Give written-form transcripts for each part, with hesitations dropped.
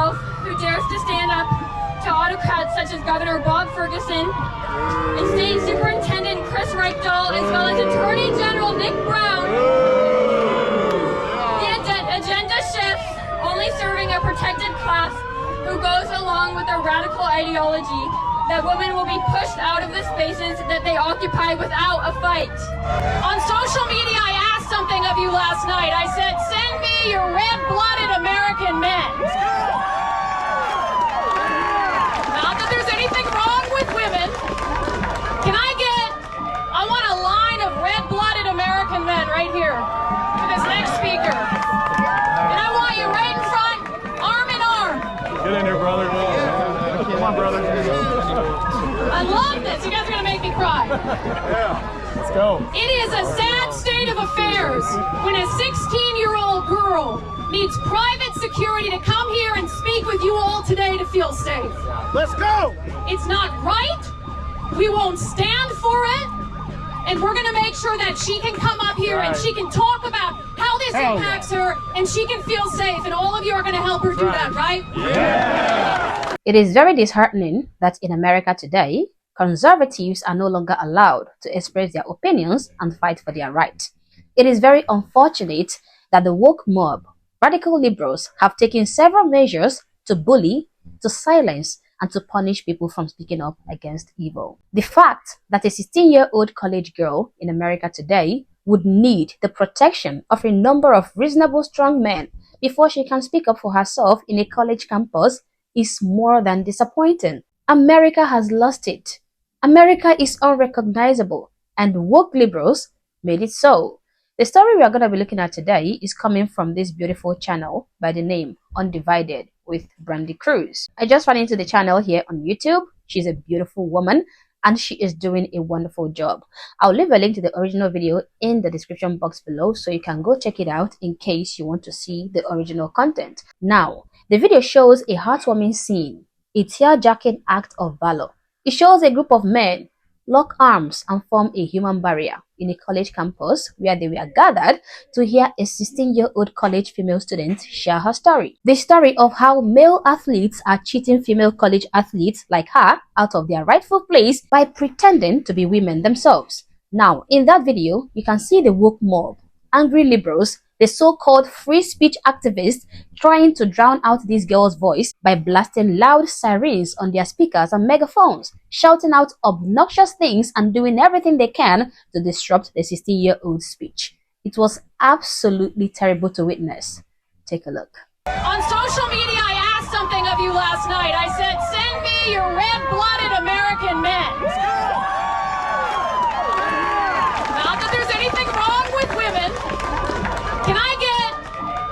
himself who dares to stand up to autocrats such as Governor Bob Ferguson and State Superintendent Chris Reichdahl, as well as Attorney General Nick Brown. The agenda shifts, only serving a protected class who goes along with a radical ideology that women will be pushed out of the spaces that they occupy without a fight. On social media, I asked something of you last night. I said, send me your red-blooded American men. Not that there's anything wrong with women. I want a line of red-blooded American men right here for this next speaker. And I want you right in front, arm in arm. Get in here, brother. Come on, brother. I love this. You guys are going to make me cry. Yeah. Let's go. It is a sad state of affairs when a 16-year-old girl needs private security to come here and speak with you all today to feel safe. Let's go. It's not right. We won't stand for it. And we're going to make sure that she can come up here and she can talk about how this impacts her and she can feel safe. And all of you are going to help her do that, right? Yeah. It is very disheartening that in America today, conservatives are no longer allowed to express their opinions and fight for their rights. It is very unfortunate that the woke mob, radical liberals, have taken several measures to bully, to silence, and to punish people from speaking up against evil. The fact that a 16-year-old college girl in America today would need the protection of a number of reasonable strong men before she can speak up for herself in a college campus is more than disappointing. America has lost it. America is unrecognizable, and woke liberals made it so. The story we are going to be looking at today is coming from this beautiful channel by the name Undivided with Brandy Cruz. I just ran into the channel here on YouTube. She's a beautiful woman and she is doing a wonderful job. I'll leave a link to the original video in the description box below so you can go check it out in case you want to see the original content. Now, the video shows a heartwarming scene, a tear-jerking act of valor. It shows a group of men lock arms and form a human barrier in a college campus where they were gathered to hear a 16-year-old college female student share her story. The story of how male athletes are cheating female college athletes like her out of their rightful place by pretending to be women themselves. Now, in that video, you can see the woke mob, angry liberals, the so-called free speech activists trying to drown out this girl's voice by blasting loud sirens on their speakers and megaphones, shouting out obnoxious things and doing everything they can to disrupt the 16-year-old's speech. It was absolutely terrible to witness. Take a look. On social media, I asked something of you last night. I said, send me your red-blooded American men. Not that there's anything wrong with women.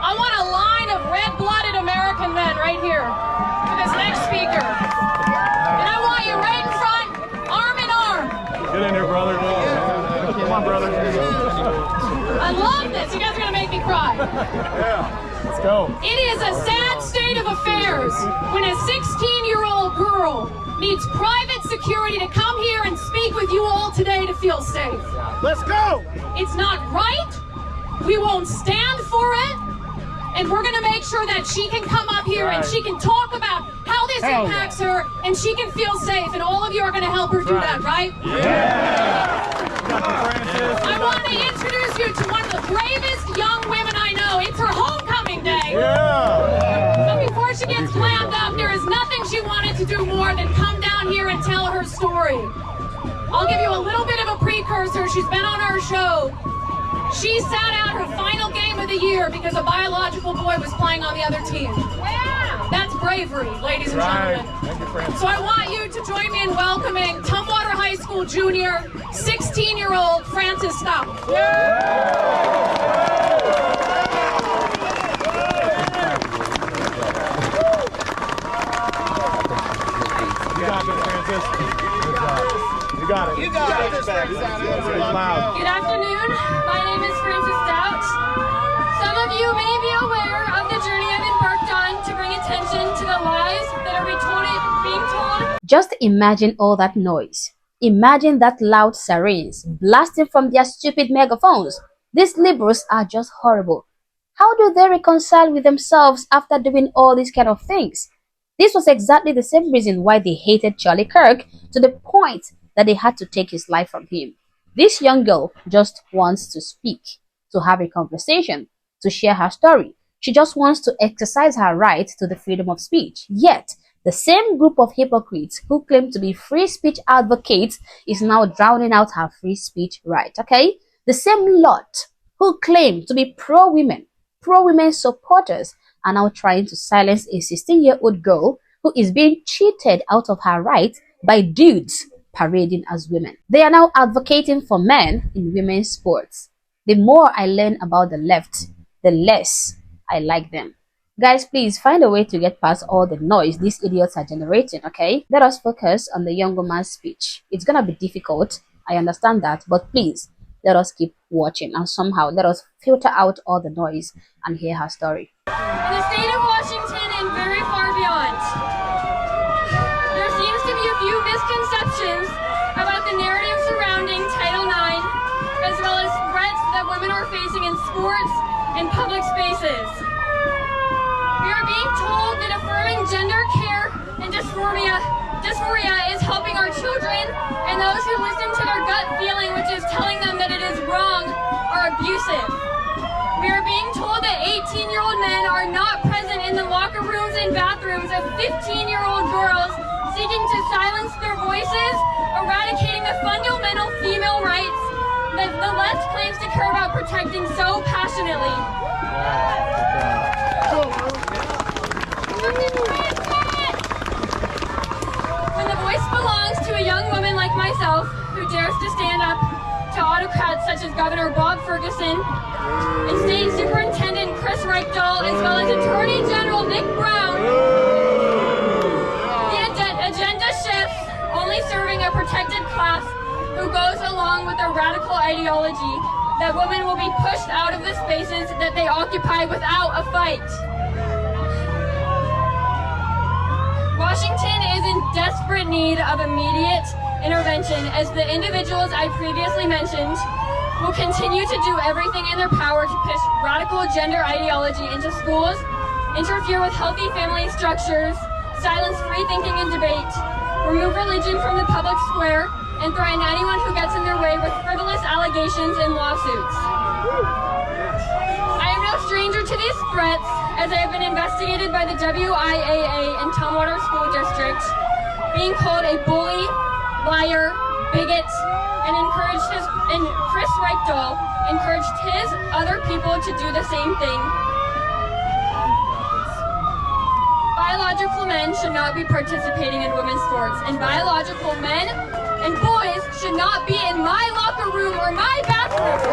I want a line of red-blooded American men right here for this next speaker. And I want you right in front, arm in arm. Get in here, brother. Come on, brother. I love this. You guys are going to make me cry. Yeah. Let's go. It is a sad state of affairs when a 16-year-old girl needs private security to come here and speak with you all today to feel safe. Let's go. It's not right. We won't stand for it. And we're going to make sure that she can come up here and she can talk about how this impacts her and she can feel safe. And all of you are going to help her do that, right? Yeah. I want to introduce you to one of the bravest young women I know. It's her homecoming day. Yeah. But before she gets glammed up, there is nothing she wanted to do more than come down here and tell her story. I'll give you a little bit of a precursor. She's been on our show. She sat out her final game of the year because a biological boy was playing on the other team. Yeah. That's bravery, ladies and gentlemen. Thank you, Francis. So I want you to join me in welcoming Tumwater High School junior, 16-year-old Francis Stout. Yeah. You got it, Francis. You got it. You got it. Good afternoon. My name is Francis Stout. Some of you may be aware of the journey I've embarked on to bring attention to the lies that are being told. Just imagine all that noise. Imagine that loud sirens blasting from their stupid megaphones. These liberals are just horrible. How do they reconcile with themselves after doing all these kind of things? This was exactly the same reason why they hated Charlie Kirk, to the point that they had to take his life from him. This young girl just wants to speak, to have a conversation, to share her story. She just wants to exercise her right to the freedom of speech. Yet, the same group of hypocrites who claim to be free speech advocates is now drowning out her free speech right, okay? The same lot who claim to be pro-women supporters are now trying to silence a 16-year-old girl who is being cheated out of her right by dudes parading as women. They are now advocating for men in women's sports. The more I learn about the left, the less I like them. Guys, please find a way to get past all the noise these idiots are generating, okay? Let us focus on the young woman's speech. It's gonna be difficult, I understand that, but please, let us keep watching and somehow let us filter out all the noise and hear her story. In the state of Washington and very far beyond, there seems to be a few misconceptions about the narrative surrounding Title IX, as well as threats that women are facing in sports and public spaces. We are being told that affirming gender care and dysphoria is helping our children, and those who listen to their gut feeling, which is telling them that it is wrong, are abusive. We are being told that 18-year-old men are not present in the locker rooms and bathrooms of 15-year-old girls seeking to silence their voices, eradicating the fundamental female rights that the left claims to care about protecting so passionately. When the voice belongs to a young woman like myself, who dares to stand up to autocrats such as Governor Bob Ferguson and State Superintendent Chris Reichdahl, as well as Attorney General Nick Brown, the agenda shifts, only serving a protected class who goes along with a radical ideology that women will be pushed out of the spaces that they occupy without a fight. Washington is in desperate need of immediate intervention, as the individuals I previously mentioned will continue to do everything in their power to push radical gender ideology into schools, interfere with healthy family structures, silence free thinking and debate, remove religion from the public square, and threaten anyone who gets in their way with frivolous allegations and lawsuits. I am no stranger to these threats, as I have been investigated by the WIAA in Tumwater School District, being called a bully, liar, bigot, and Chris Reichdahl encouraged his other people to do the same thing. Biological men should not be participating in women's sports, and biological men and boys should not be in my locker room or my bathroom.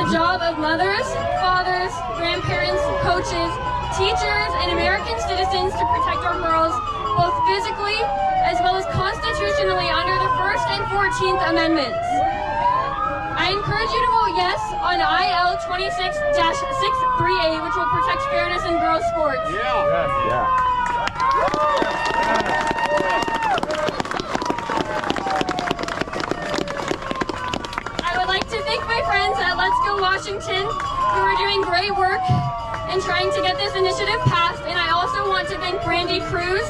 Job of mothers, fathers, grandparents, coaches, teachers, and American citizens to protect our girls, both physically as well as constitutionally under the 1st and 14th Amendments. I encourage you to vote yes on IL 26-638, which will protect fairness in girls' sports. Let's Go Washington, who are doing great work in trying to get this initiative passed, and I also want to thank Brandy Cruz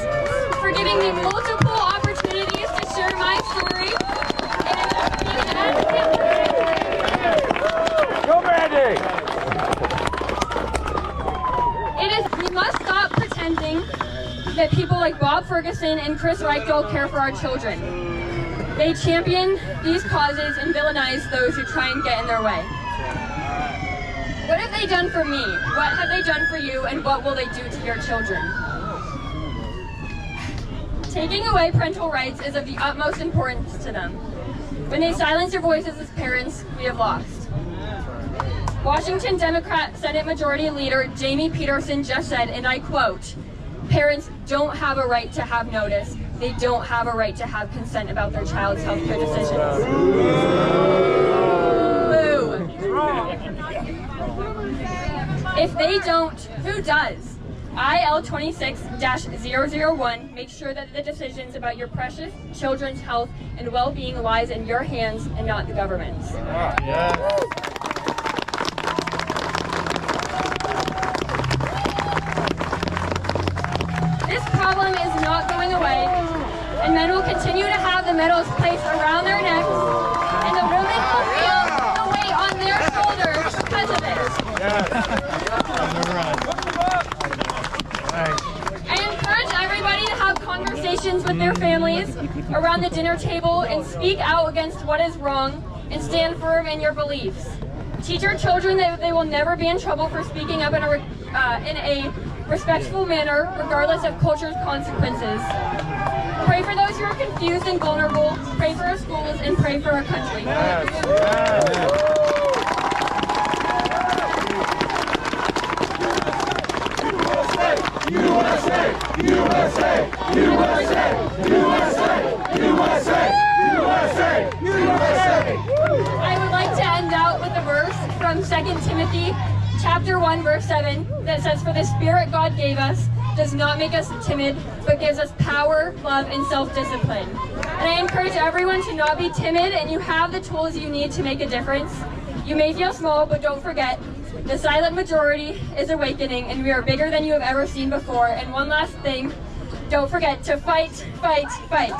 for giving me multiple opportunities to share my story. Go Brandy! We must stop pretending that people like Bob Ferguson and Chris Reichdahl care for our children. They champion these causes and villainize those who try and get in their way. What have they done for me? What have they done for you? And what will they do to your children? Taking away parental rights is of the utmost importance to them. When they silence your voices as parents, we have lost. Washington Democrat Senate Majority Leader Jamie Peterson just said, and I quote, "Parents don't have a right to have notice. They don't have a right to have consent about their child's healthcare decisions." Boo. If they don't, who does? IL26-001 makes sure that the decisions about your precious children's health and well-being lies in your hands and not the government's. This problem is not going away, and men will continue to have the medals placed around their necks, and the women will feel the weight on their shoulders because of it. I encourage everybody to have conversations with their families around the dinner table and speak out against what is wrong and stand firm in your beliefs. Teach your children that they will never be in trouble for speaking up in a respectful manner, regardless of culture's consequences. Pray for those who are confused and vulnerable, pray for our schools, and pray for our country. USA! USA! USA! USA! USA! USA! USA! I would like to end out with a verse from 2 Timothy chapter 1 verse 7 that says, "For the Spirit God gave us does not make us timid, but gives us power, love, and self-discipline." And I encourage everyone to not be timid, and you have the tools you need to make a difference. You may feel small, but don't forget, the silent majority is awakening, and we are bigger than you have ever seen before. And one last thing, don't forget to fight, fight, fight.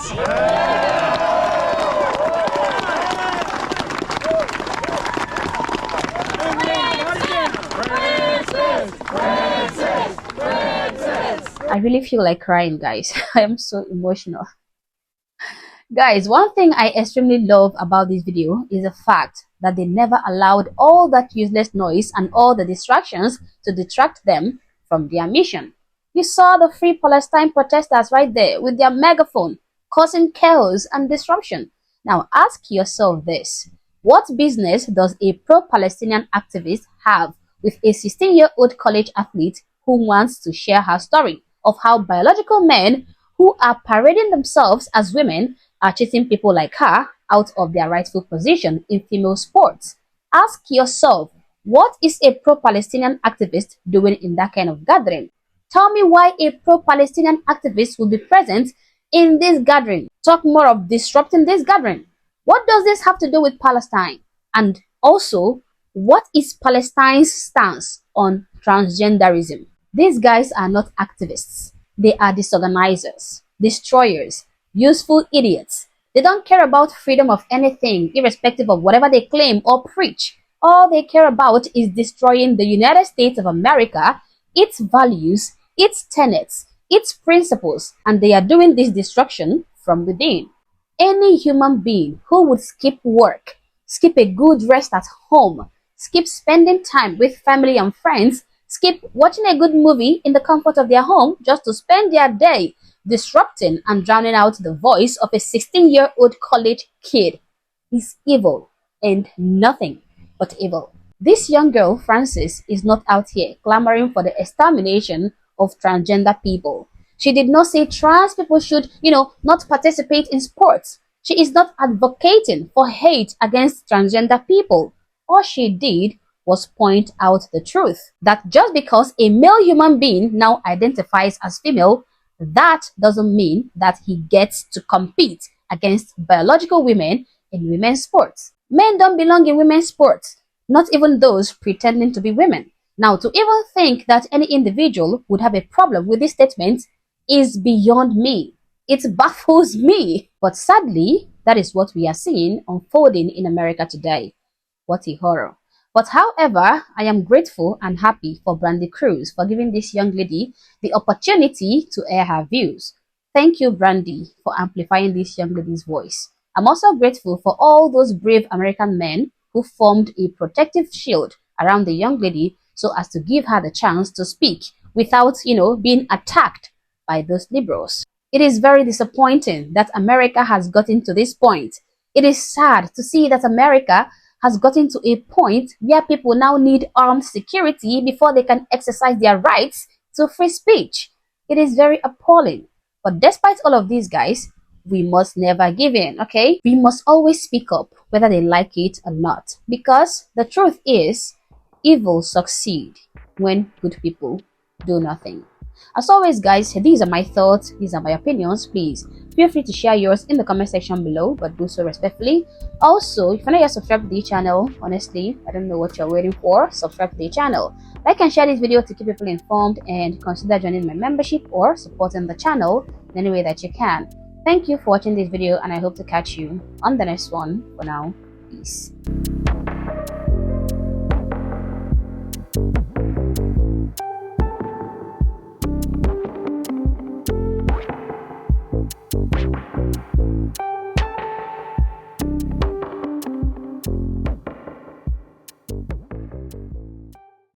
I really feel like crying, guys. I am so emotional. Guys, one thing I extremely love about this video is the fact that they never allowed all that useless noise and all the distractions to detract them from their mission. You saw the Free Palestine protesters right there with their megaphone, causing chaos and disruption. Now ask yourself this: what business does a pro-Palestinian activist have with a 16-year-old college athlete who wants to share her story of how biological men who are parading themselves as women are chasing people like her out of their rightful position in female sports? Ask yourself, what is a pro-Palestinian activist doing in that kind of gathering? Tell me why a pro-Palestinian activist will be present in this gathering. Talk more of disrupting this gathering. What does this have to do with Palestine? And also, what is Palestine's stance on transgenderism? These guys are not activists. They are disorganizers, destroyers, useful idiots. They don't care about freedom of anything, irrespective of whatever they claim or preach. All they care about is destroying the United States of America, its values, its tenets, its principles, and they are doing this destruction from within. Any human being who would skip work, skip a good rest at home, skip spending time with family and friends, skip watching a good movie in the comfort of their home just to spend their day disrupting and drowning out the voice of a 16-year-old college kid is evil and nothing but evil. This young girl, Frances, is not out here clamoring for the extermination of transgender people. She did not say trans people should, not participate in sports. She is not advocating for hate against transgender people. All she did was point out the truth that just because a male human being now identifies as female, that doesn't mean that he gets to compete against biological women in women's sports. Men don't belong in women's sports, not even those pretending to be women. Now, to even think that any individual would have a problem with this statement is beyond me. It baffles me. But sadly, that is what we are seeing unfolding in America today. What a horror. But however, I am grateful and happy for Brandy Cruz for giving this young lady the opportunity to air her views. Thank you, Brandy, for amplifying this young lady's voice. I'm also grateful for all those brave American men who formed a protective shield around the young lady so as to give her the chance to speak without, being attacked by those liberals. It is very disappointing that America has gotten to this point. It is sad to see that America has gotten to a point where people now need armed security before they can exercise their rights to free speech. It is very appalling. But despite all of these, guys, we must never give in, okay? We must always speak up, whether they like it or not. Because the truth is, evil succeeds when good people do nothing. As always, guys, these are my thoughts, these are my opinions. Please feel free to share yours in the comment section below, but do so respectfully. Also, if you're not yet subscribed to the channel, honestly, I don't know what you're waiting for. Subscribe to the channel, like and share this video to keep people informed, and consider joining my membership or supporting the channel in any way that you can. Thank you for watching this video, and I hope to catch you on the next one. For now, peace.